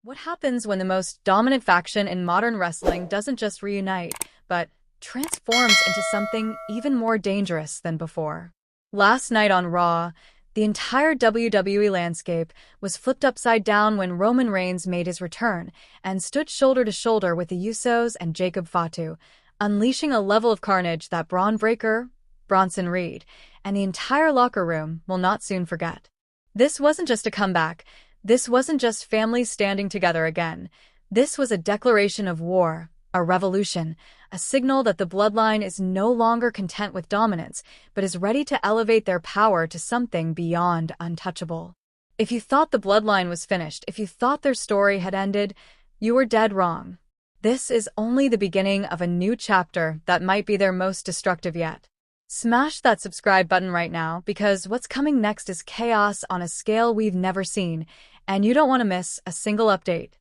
What happens when the most dominant faction in modern wrestling doesn't just reunite, but transforms into something even more dangerous than before? Last night on Raw, the entire WWE landscape was flipped upside down when Roman Reigns made his return and stood shoulder to shoulder with the Usos and Jacob Fatu, unleashing a level of carnage that Braun Breaker, Bronson Reed, and the entire locker room will not soon forget. This wasn't just a comeback. This wasn't just families standing together again. This was a declaration of war, a revolution, a signal that the bloodline is no longer content with dominance, but is ready to elevate their power to something beyond untouchable. If you thought the bloodline was finished, if you thought their story had ended, you were dead wrong. This is only the beginning of a new chapter that might be their most destructive yet. Smash that subscribe button right now, because what's coming next is chaos on a scale we've never seen, and you don't want to miss a single update.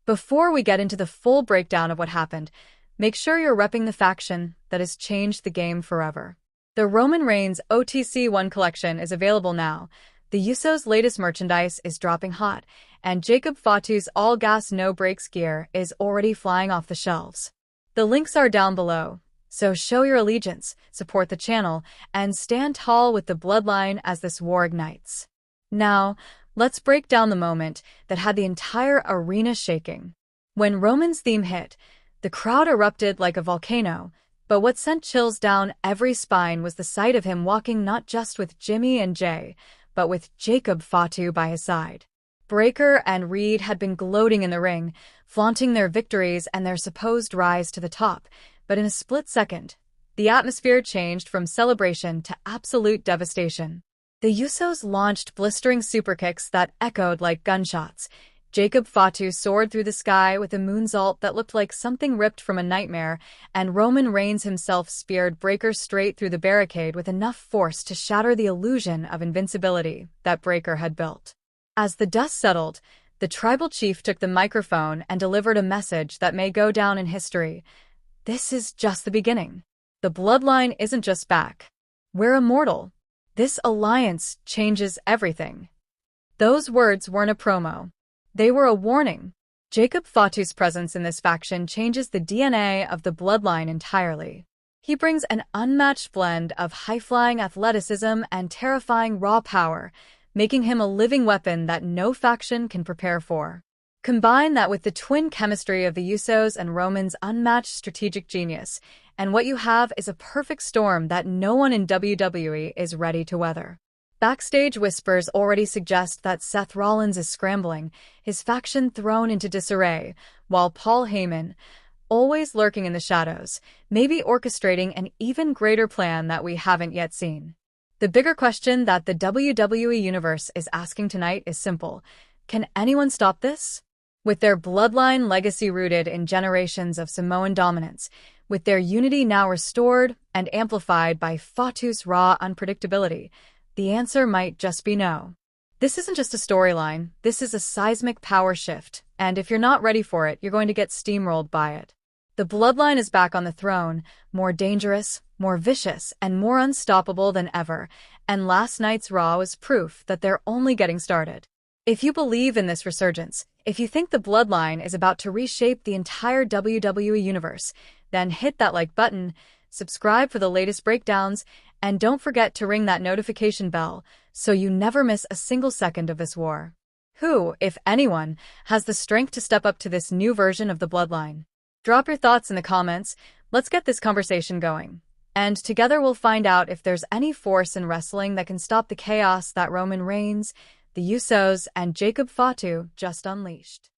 Before we get into the full breakdown of what happened, make sure you're repping the faction that has changed the game forever. The Roman Reigns OTC 1 collection is available now. The Usos' latest merchandise is dropping hot, and Jacob Fatu's all-gas no-brakes gear is already flying off the shelves. The links are down below. So show your allegiance, support the channel, and stand tall with the bloodline as this war ignites. Now, let's break down the moment that had the entire arena shaking. When Roman's theme hit, the crowd erupted like a volcano, but what sent chills down every spine was the sight of him walking not just with Jimmy and Jey, but with Jacob Fatu by his side. Breaker and Reed had been gloating in the ring, flaunting their victories and their supposed rise to the top, but in a split second, the atmosphere changed from celebration to absolute devastation. The Usos launched blistering superkicks that echoed like gunshots. Jacob Fatu soared through the sky with a moonsault that looked like something ripped from a nightmare, and Roman Reigns himself speared Breaker straight through the barricade with enough force to shatter the illusion of invincibility that Breaker had built. As the dust settled, the tribal chief took the microphone and delivered a message that may go down in history. This is just the beginning. The bloodline isn't just back. We're immortal. This alliance changes everything. Those words weren't a promo. They were a warning. Jacob Fatu's presence in this faction changes the DNA of the bloodline entirely. He brings an unmatched blend of high-flying athleticism and terrifying raw power, making him a living weapon that no faction can prepare for. Combine that with the twin chemistry of the Usos and Roman's unmatched strategic genius, and what you have is a perfect storm that no one in WWE is ready to weather. Backstage whispers already suggest that Seth Rollins is scrambling, his faction thrown into disarray, while Paul Heyman, always lurking in the shadows, may be orchestrating an even greater plan that we haven't yet seen. The bigger question that the WWE Universe is asking tonight is simple. Can anyone stop this? With their bloodline legacy rooted in generations of Samoan dominance, with their unity now restored and amplified by Fatu's raw unpredictability, the answer might just be no. This isn't just a storyline, this is a seismic power shift, and if you're not ready for it, you're going to get steamrolled by it. The bloodline is back on the throne, more dangerous, more vicious, and more unstoppable than ever, and last night's Raw was proof that they're only getting started. If you believe in this resurgence, if you think the bloodline is about to reshape the entire WWE universe, then hit that like button, subscribe for the latest breakdowns, and don't forget to ring that notification bell so you never miss a single second of this war. Who, if anyone, has the strength to step up to this new version of the bloodline? Drop your thoughts in the comments. Let's get this conversation going. And together we'll find out if there's any force in wrestling that can stop the chaos that Roman Reigns, the Usos, and Jacob Fatu just unleashed.